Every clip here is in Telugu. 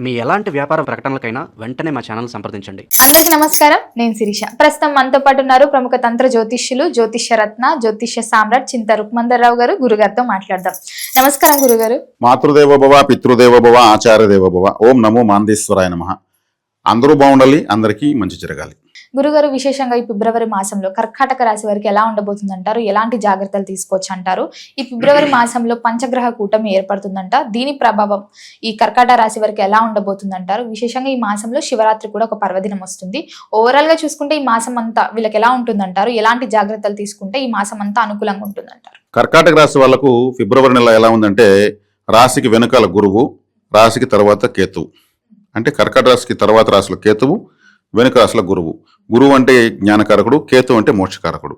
మీ ఎలాంటి వ్యాపార ప్రకటనలకైనా వెంటనే మా ఛానల్ సంప్రదించండి. అందరికీ నమస్కారం, నేను శిరీష. ప్రస్తుతం మనతో పాటు ఉన్నారు ప్రముఖ తంత్ర జ్యోతిష్యులు, జ్యోతిష్య రత్న, జ్యోతిష్య సామ్రాట్ చింత రుక్మందర్రావు గారు. గురుగారితో మాట్లాడదాం. నమస్కారం గురుగారు. మాతృదేవ భవ, పితృదేవ భవ, ఆచార్య దేవ భవ. ఓం నమో మాందేశ్వరాయ నమః. అందరూ బాగుండాలి, అందరికీ మంచి జరగాలి. గురుగారు, విశేషంగా ఈ ఫిబ్రవరి మాసంలో కర్కాటక రాశి వారికి ఎలా ఉండబోతుందంటారు? ఎలాంటి జాగ్రత్తలు తీసుకోవచ్చు అంటారు? ఈ ఫిబ్రవరి మాసంలో పంచగ్రహ కూటమి ఏర్పడుతుందంట. దీని ప్రభావం ఈ కర్కాటక రాశి వారికి ఎలా ఉండబోతుందంటారు? విశేషంగా ఈ మాసంలో శివరాత్రి కూడా ఒక పర్వదినం వస్తుంది. ఓవరాల్ గా చూసుకుంటే ఈ మాసం అంతా వీళ్ళకి ఎలా ఉంటుందంటారు? ఎలాంటి జాగ్రత్తలు తీసుకుంటే ఈ మాసం అంతా అనుకూలంగా ఉంటుందంటారు? కర్కాటక రాశి వాళ్లకు ఫిబ్రవరి నెల ఎలా ఉందంటే, రాశికి వెనుకాల గురువు, రాశికి తర్వాత కేతువు. అంటే కర్కాటక రాశికి తర్వాత రాశిలో కేతువు, వెనుక రాశిలో గురువు. గురువు అంటే జ్ఞానకారకుడు, కేతు అంటే మోక్షకారకుడు.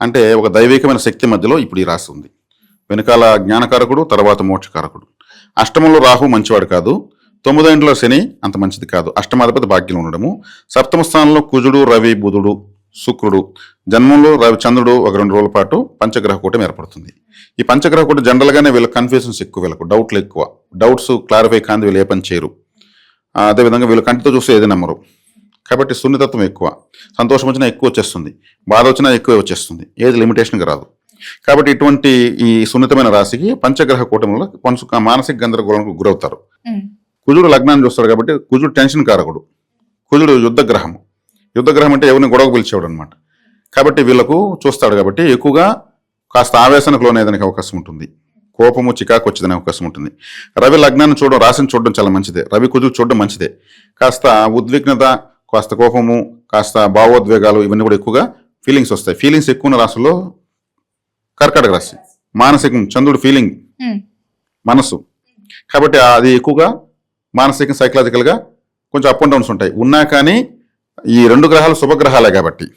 అంటే ఒక దైవికమైన శక్తి మధ్యలో ఇప్పుడు ఈ రాశి ఉంది. వెనుకాల జ్ఞానకారకుడు, తర్వాత మోక్షకారకుడు. అష్టమంలో రాహు మంచివాడు కాదు, 9వ ఇంట్లో శని అంత మంచిది కాదు. అష్టమాధిపతి భాగ్యం ఉండడము. సప్తమ స్థానంలో కుజుడు, రవి, బుధుడు, శుక్రుడు. జన్మంలో రవి, చంద్రుడు ఒక 2 రోజుల పాటు పంచగ్రహ కూటమి ఏర్పడుతుంది. ఈ పంచగ్రహ కూటమి జనరల్గానే వీళ్ళకి కన్ఫ్యూజన్స్ ఎక్కువ, వీళ్ళకు డౌట్లు ఎక్కువ. డౌట్స్ క్లారిఫై కాంది వీళ్ళు ఏ పని చేయరు. అదేవిధంగా వీళ్ళు కంటితో చూస్తే ఏది నమ్మరు. కాబట్టి సున్నితత్వం ఎక్కువ. సంతోషం వచ్చినా ఎక్కువ వచ్చేస్తుంది, బాధ వచ్చినా ఎక్కువ వచ్చేస్తుంది, ఏది లిమిటేషన్గా రాదు. కాబట్టి ఇటువంటి ఈ సున్నితమైన రాశికి పంచగ్రహ కూటమిలో కొంచెం మానసిక గందరగోళానికి గురవుతారు. కుజుడు లగ్నాన్ని చూస్తాడు కాబట్టి కుజుడు టెన్షన్ కారకుడు. కుజుడు యుద్ధగ్రహం. యుద్ధగ్రహం అంటే ఎవరిని గొడవ పిలిచేవాడు అనమాట. కాబట్టి వీళ్ళకు చూస్తాడు కాబట్టి ఎక్కువగా కాస్త ఆవేశానికి లోనేదానికి అవకాశం ఉంటుంది. కోపము, చికాకు వచ్చేదనే అవకాశం ఉంటుంది. రవి లగ్నాన్ని చూడడం, రాశిని చూడడం చాలా మంచిదే. రవి కుజుడు చూడడం మంచిదే. కాస్త ఉద్విగ్నత, కాస్త కోపము, కాస్త భావోద్వేగాలు ఇవన్నీ కూడా ఎక్కువగా ఫీలింగ్స్ వస్తాయి. ఫీలింగ్స్ ఎక్కువ ఉన్న రాశుల్లో కర్కాటక రాశి. మానసికం, చంద్రుడు ఫీలింగ్, మనసు. కాబట్టి అది ఎక్కువగా మానసిక సైకలాజికల్గా కొంచెం అప్ అండ్ డౌన్స్ ఉంటాయి. ఉన్నా కానీ ఈ 2 గ్రహాలు శుభగ్రహాలే కాబట్టి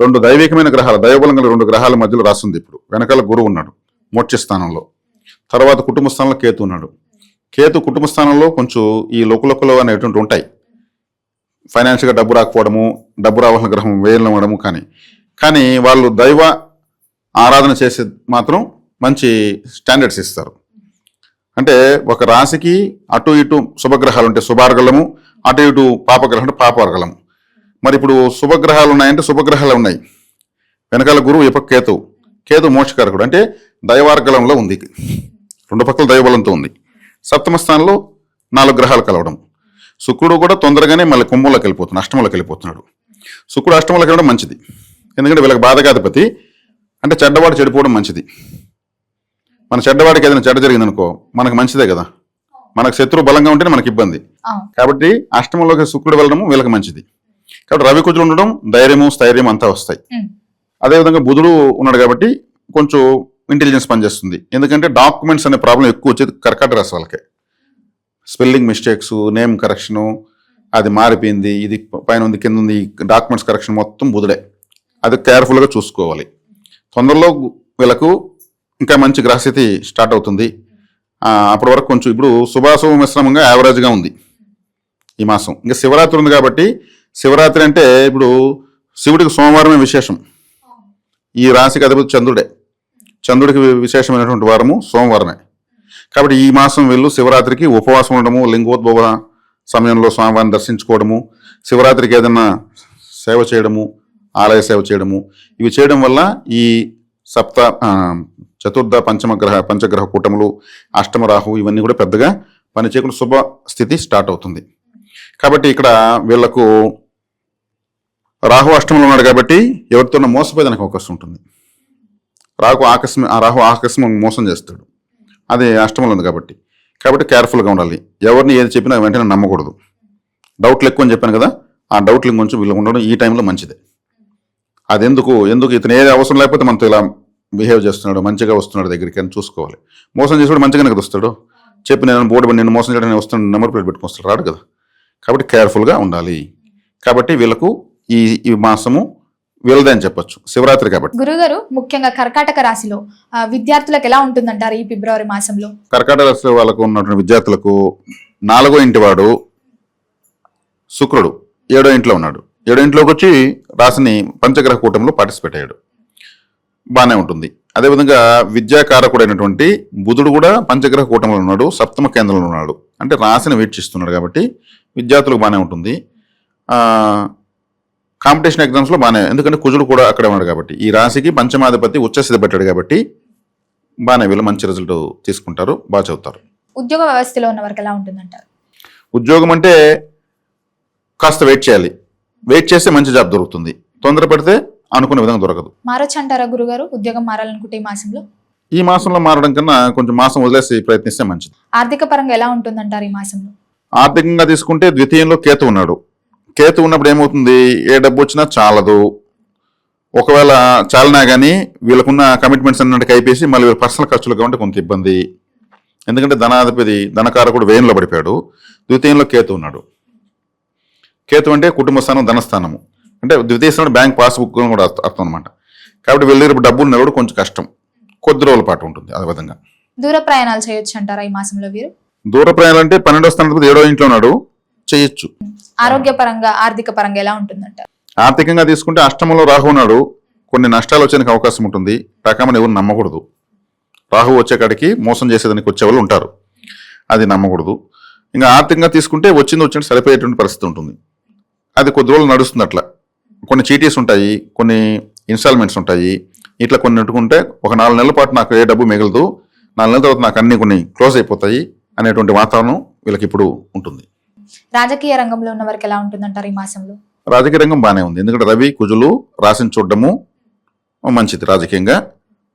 2 దైవికమైన గ్రహాలు, దైవబలం గల 2 గ్రహాల మధ్యలో రాస్తుంది. ఇప్పుడు వెనకాల గురువు ఉన్నాడు మోక్ష స్థానంలో, తర్వాత కుటుంబ స్థానంలో కేతు ఉన్నాడు. కేతు కుటుంబ స్థానంలో కొంచెం ఈ లోకులకులు అనేటువంటి ఉంటాయి. ఫైనాన్షియల్గా డబ్బు రాకపోవడము, డబ్బు రావాల్సిన గ్రహం వేయడం అవ్వడము. కానీ వాళ్ళు దైవ ఆరాధన చేసే మాత్రం మంచి స్టాండర్డ్స్ ఇస్తారు. అంటే ఒక రాశికి అటు ఇటు శుభగ్రహాలు ఉంటాయి, శుభార్గలము, అటు ఇటు పాపగ్రహం అంటే పాపార్గలము. మరి ఇప్పుడు శుభగ్రహాలు ఉన్నాయంటే శుభగ్రహాలు ఉన్నాయి. వెనకాల గురువు, ఈ పక్క కేతు. కేతు మోక్షకారకుడు, అంటే దైవార్గలంలో ఉంది. 2 పక్కల దైవబలంతో ఉంది. సప్తమ స్థానంలో 4 గ్రహాలు కలవడం. శుక్రుడు కూడా తొందరగానే మళ్ళీ కుంభంలోకి వెళ్ళిపోతున్నాడు, అష్టమంలోకి వెళ్ళిపోతున్నాడు. శుక్రుడు అష్టమంలోకి వెళ్ళడం మంచిది, ఎందుకంటే వీళ్ళకి బాధకాధిపతి. అంటే చెడ్డవాడు చెడిపోవడం మంచిది. మన చెడ్డవాడికి ఏదైనా చెడ్డ జరిగిందనుకో మనకు మంచిదే కదా. మనకు శత్రువు బలంగా ఉంటేనే మనకి ఇబ్బంది. కాబట్టి అష్టమంలోకి శుక్రుడు వెళ్ళడము వీళ్ళకి మంచిది. కాబట్టి రవి కుజులు ఉండడం ధైర్యము, స్థైర్యం అంతా వస్తాయి. అదేవిధంగా బుధుడు ఉన్నాడు కాబట్టి కొంచెం ఇంటెలిజెన్స్ పనిచేస్తుంది. ఎందుకంటే డాక్యుమెంట్స్ అనే ప్రాబ్లం ఎక్కువ వచ్చేది కర్కాటక రాశి వాళ్ళకే. స్పెల్లింగ్ మిస్టేక్స్, నేమ్ కరెక్షను, అది మారిపోయింది, ఇది పైన ఉంది కింద ఉంది, డాక్యుమెంట్స్ కరెక్షన్ మొత్తం బుధుడే. అది కేర్ఫుల్గా చూసుకోవాలి. తొందరలో వీళ్ళకు ఇంకా మంచి గ్రహస్థితి స్టార్ట్ అవుతుంది. అప్పటి వరకు కొంచెం ఇప్పుడు శుభాశుభ మిశ్రమంగా యావరేజ్గా ఉంది ఈ మాసం. ఇంకా శివరాత్రి ఉంది కాబట్టి, శివరాత్రి అంటే ఇప్పుడు శివుడికి సోమవారమే విశేషం. ఈ రాశికి అధిపతి చంద్రుడే. చంద్రుడికి విశేషమైనటువంటి వారము సోమవారమే. కాబట్టి ఈ మాసం వీళ్ళు శివరాత్రికి ఉపవాసం ఉండడము, లింగోద్భవ సమయంలో స్వామివారిని దర్శించుకోవడము, శివరాత్రికి ఏదైనా సేవ చేయడము, ఆలయ సేవ చేయడము, ఇవి చేయడం వల్ల ఈ చతుర్థ పంచగ్రహ కూటములు, అష్టమ రాహు ఇవన్నీ కూడా పెద్దగా పని చేయకుండా శుభ స్థితి స్టార్ట్ అవుతుంది. కాబట్టి ఇక్కడ వీళ్లకు రాహు అష్టమంలో ఉన్నాడు కాబట్టి ఎవరితోనో మోసపోయేదానికి అవకాశం ఉంటుంది. రాహు ఆకస్మిక మోసం చేస్తాడు, అది అష్టమంలో ఉంది కాబట్టి కేర్ఫుల్గా ఉండాలి. ఎవరిని ఏది చెప్పినా వెంటనే నమ్మకూడదు. డౌట్లు ఎక్కువ అని చెప్పాను కదా, ఆ డౌట్లు కొంచెం వీళ్ళు ఉండడం ఈ టైంలో మంచిదే. అది ఎందుకు ఇతను ఏది అవసరం లేకపోతే మనతో ఇలా బిహేవ్ చేస్తున్నాడు, మంచిగా వస్తున్నాడు దగ్గరికి అని చూసుకోవాలి. మోసం చేసాడు మంచిగానే కదా వస్తాడు. చెప్పి నేను నిన్ను మోసం చేయడానికి వస్తాను నెంబర్ ప్లేట్ పెట్టుకుని వస్తాడు, రాడు కదా. కాబట్టి కేర్ఫుల్గా ఉండాలి. కాబట్టి వీళ్ళకు ఈ మాసము వీళ్ళదే అని చెప్పొచ్చు, శివరాత్రి కాబట్టి. గురుగారు, ముఖ్యంగా కర్కాటక రాశిలో విద్యార్థులకు ఎలా ఉంటుందంటారు ఈ ఫిబ్రవరి మాసంలో? కర్కాటక రాశి వాళ్ళకు ఉన్నటువంటి విద్యార్థులకు 4వ ఇంటి వాడు శుక్రుడు 7వ ఇంట్లో ఉన్నాడు. 7వ ఇంట్లోకి వచ్చి రాశిని పంచగ్రహ కూటంలో పార్టిసిపేట్ అయ్యాడు. బాగానే ఉంటుంది. అదేవిధంగా విద్యాకారకుడైనటువంటి బుధుడు కూడా పంచగ్రహ కూటమిలో ఉన్నాడు, సప్తమ కేంద్రంలో ఉన్నాడు. అంటే రాశిని వీక్షిస్తున్నాడు కాబట్టి విద్యార్థులకు బాగానే ఉంటుంది. కాంపిటీషన్ ఎగ్జామ్స్లో బాగానే, ఎందుకంటే కుజుడు కూడా అక్కడే ఉన్నాడు కాబట్టి. ఈ రాశికి పంచమాధిపతి ఉచ్చస్థితి పెట్టాడు కాబట్టి బాగానే వీళ్ళు మంచి రిజల్ట్ తీసుకుంటారు, బాగా చదువుతారు. ఉద్యోగ వ్యవస్థలో ఉన్న వరకు ఎలా ఉంటుందంటారు? ఉద్యోగం అంటే కాస్త వెయిట్ చేయాలి, వెయిట్ చేస్తే మంచి జాబ్ దొరుకుతుంది. తొందర పెడితే అనుకునే విధంగా దొరకదు. మారొచ్చు అంటారా గురుగారు ఉద్యోగం మారాలనుకుంటే ఈ మాసంలో? ఈ మాసంలో మారడం కన్నా కొంచెం మాసం వదిలేసి ప్రయత్నిస్తే మంచిది. ఆర్థిక పరంగా ఎలా ఉంటుందంటారు ఈ మాసంలో? ఆర్థికంగా తీసుకుంటే ద్వితీయంలో కేతు ఉన్నాడు. కేతు ఉన్నప్పుడు ఏమవుతుంది, ఏ డబ్బు వచ్చినా చాలదు. ఒకవేళ చాలినా కానీ వీళ్ళకున్న కమిట్మెంట్స్ అన్నట్టు అయిపోయి మళ్ళీ వీళ్ళ పర్సనల్ ఖర్చులు కాబట్టి కొంత ఇబ్బంది. ఎందుకంటే ధనాధిపతి ధనకారకుడు వ్యయంలో పడిపోయాడు. ద్వితీయంలో కేతు ఉన్నాడు. కేతు అంటే కుటుంబ స్థానం, ధనస్థానము. అంటే ద్వితీయ స్థానం బ్యాంక్ పాస్బుక్ కూడా అర్థం అనమాట. కాబట్టి వెళ్ళి డబ్బులు నిలవడం కొంచెం కష్టం, కొద్ది రోజుల పాటు ఉంటుంది. అదే విధంగా దూర ప్రయాణాలు చేయొచ్చు అంటారా ఈ మాసంలో వీరు? దూర ప్రయాణాలు అంటే 12వ స్థానాధిపతి 7వ ఇంట్లో ఉన్నాడు, చేయొచ్చు. ఆరోగ్యపరంగా ఆర్థిక పరంగా ఎలా ఉంటుందంటారు? ఆర్థికంగా తీసుకుంటే అష్టమంలో రాహు ఉన్నాడు, కొన్ని నష్టాలు వచ్చేందుకు అవకాశం ఉంటుంది. రకమని ఎవరు నమ్మకూడదు. రాహు వచ్చే కాడికి మోసం చేసేదానికి వచ్చే వాళ్ళు ఉంటారు, అది నమ్మకూడదు. ఇంకా ఆర్థికంగా తీసుకుంటే వచ్చినట్టు సరిపోయేటువంటి పరిస్థితి ఉంటుంది. అది కొద్ది రోజులు నడుస్తుంది. అట్లా కొన్ని చీటీస్ ఉంటాయి, కొన్ని ఇన్స్టాల్మెంట్స్ ఉంటాయి. ఇట్లా కొన్ని పెట్టుకుంటే ఒక 4 నెలల పాటు నాకు ఏ డబ్బు మిగలదు, 4 నెలల తర్వాత నాకు అన్ని కొన్ని క్లోజ్ అయిపోతాయి అనేటువంటి వాతావరణం వీళ్ళకి ఇప్పుడు ఉంటుంది. రాజకీయ రంగంలో ఉన్న వరకు ఎలా ఉంటుందంటారు ఈ మాసంలో? రాజకీయ రంగం బాగానే ఉంది, ఎందుకంటే రవి కుజులు రాశిని చూడడము మంచిది. రాజకీయంగా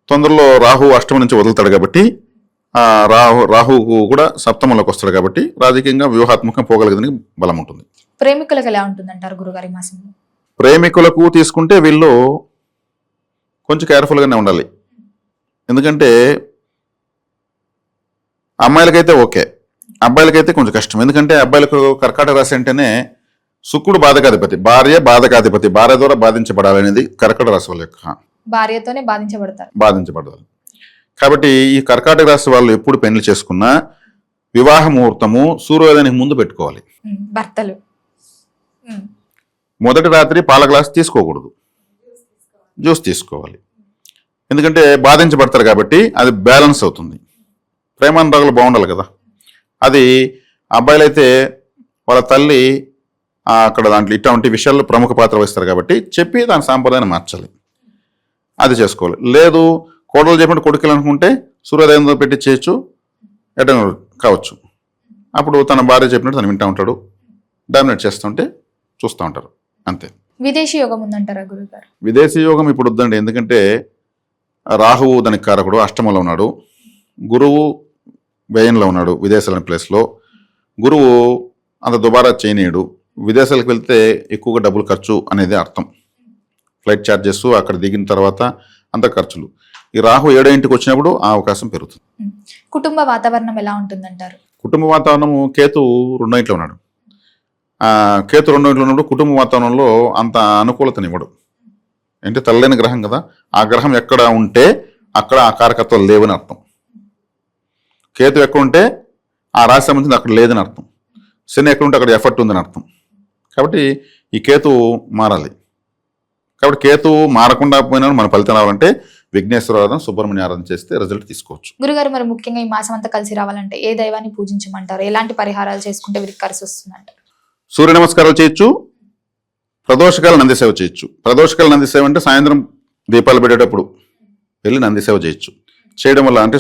తొందరలో రాహు అష్టమం నుంచి వదులుతాడు కాబట్టి రాహు కూడా సప్తమంలోకి వస్తాడు కాబట్టి రాజకీయంగా వ్యూహాత్మకంగా పోగలిగేదానికి బలం ఉంటుంది. ప్రేమికులకు ఎలా ఉంటుందంటారు గురుగారు ఈ మాసంలో? ప్రేమికులకు తీసుకుంటే వీళ్ళు కొంచెం కేర్ఫుల్గానే ఉండాలి. ఎందుకంటే అమ్మాయిలకైతే ఓకే, అబ్బాయిలకైతే కొంచెం కష్టం. ఎందుకంటే అబ్బాయిలకు కర్కాటక రాశి అంటేనే శుక్రుడు బాధకాధిపతి, భార్య బాధకాధిపతి, భార్య ద్వారా బాధించబడాలనేది కర్కాటక రాశి వాళ్ళ యొక్క భార్యతోనే బాధించబడాలి. కాబట్టి ఈ కర్కాటక రాశి వాళ్ళు ఎప్పుడు పెళ్లి చేసుకున్నా వివాహ ముహూర్తము సూర్యోదయానికి ముందు పెట్టుకోవాలి. భర్తలు మొదటి రాత్రి పాల గ్లాస్ తీసుకోకూడదు, జ్యూస్ తీసుకోవాలి. ఎందుకంటే బాధించబడతారు కాబట్టి అది బ్యాలెన్స్ అవుతుంది. ప్రేమానురాగాలు బాగుండాలి కదా. అది అబ్బాయిలైతే వాళ్ళ తల్లి అక్కడ దాంట్లో ఇటువంటి విషయాల్లో ప్రముఖ పాత్ర వహిస్తారు కాబట్టి చెప్పి దాని సాంప్రదాయాన్ని మార్చాలి, అది చేసుకోవాలి. లేదు కోడలు చెప్పినట్టు కొడుకులు అనుకుంటే సూర్యోదయంతో పెట్టి చేయొచ్చు, ఎట కావచ్చు. అప్పుడు తన భార్య చెప్పినట్టు తను వింటూ ఉంటాడు, డామినేట్ చేస్తుంటే చూస్తూ ఉంటారు, అంతే. విదేశీ యోగం ఉందంటారా గురుగారు? విదేశీ యోగం ఇప్పుడు వద్దండి, ఎందుకంటే రాహువు దానికి కారకుడు, అష్టమంలో ఉన్నాడు. గురువు వ్యయంలో ఉన్నాడు, విదేశాల ప్లేస్లో. గురువు అంత దుబారా చేయనీయడు. విదేశాలకు వెళ్తే ఎక్కువగా డబ్బులు ఖర్చు అనేది అర్థం. ఫ్లైట్ ఛార్జెస్, అక్కడ దిగిన తర్వాత అంత ఖర్చులు. ఈ రాహు 7వ ఇంటికి వచ్చినప్పుడు ఆ అవకాశం పెరుగుతుంది. కుటుంబ వాతావరణం ఎలా ఉంటుందంటారు? కుటుంబ వాతావరణము కేతు 2వ ఇంట్లో ఉన్నాడు. కేతు 2వ ఇంట్లో ఉన్నప్పుడు కుటుంబ వాతావరణంలో అంత అనుకూలతనివ్వడు. అంటే తల్లైన గ్రహం కదా, ఆ గ్రహం ఎక్కడ ఉంటే అక్కడ ఆ కారకత్వాలు లేవని అర్థం. కేతు ఎక్కడ ఉంటే ఆ రాశి సంబంధించి అక్కడ లేదని అర్థం. శని ఎక్కడ ఉంటే అక్కడ ఎఫర్ట్ ఉందని అర్థం. కాబట్టి ఈ కేతు మారాలి. కాబట్టి కేతు మారకుండా పోయినా మన ఫలితం రావాలంటే విఘ్నేశ్వర ఆరాధన, సుబ్రహ్మణ్య ఆరాధన చేస్తే రిజల్ట్ తీసుకోవచ్చు. గురుగారు మరి ముఖ్యంగా ఈ మాసం అంతా కలిసి రావాలంటే ఏ దైవాన్ని పూజించమంటారు? ఎలాంటి పరిహారాలు చేసుకుంటే వీరికి కలిసి వస్తుందంటారు? సూర్య నమస్కారాలు చేయొచ్చు, ప్రదోషకాల నంది సేవ చేయొచ్చు. ప్రదోషకాల నంది సేవ అంటే సాయంత్రం దీపాలు పెట్టేటప్పుడు వెళ్ళి నంది సేవ చేయొచ్చు. చేయడం వల్ల అంటే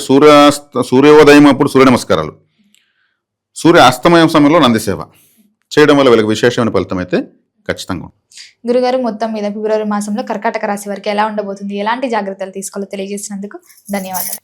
సూర్యోదయం అప్పుడు సూర్య నమస్కారాలు, సూర్య అస్తమయం సమయంలో నంది సేవ చేయడం వల్ల వీళ్ళకి విశేషమైన ఫలితం అయితే ఖచ్చితంగా ఉంటుంది. గురుగారు మొత్తం మీద ఫిబ్రవరి మాసంలో కర్కాటక రాశి వారికి ఎలా ఉండబోతుంది, ఎలాంటి జాగ్రత్తలు తీసుకోవాలో తెలియజేసినందుకు ధన్యవాదాలు.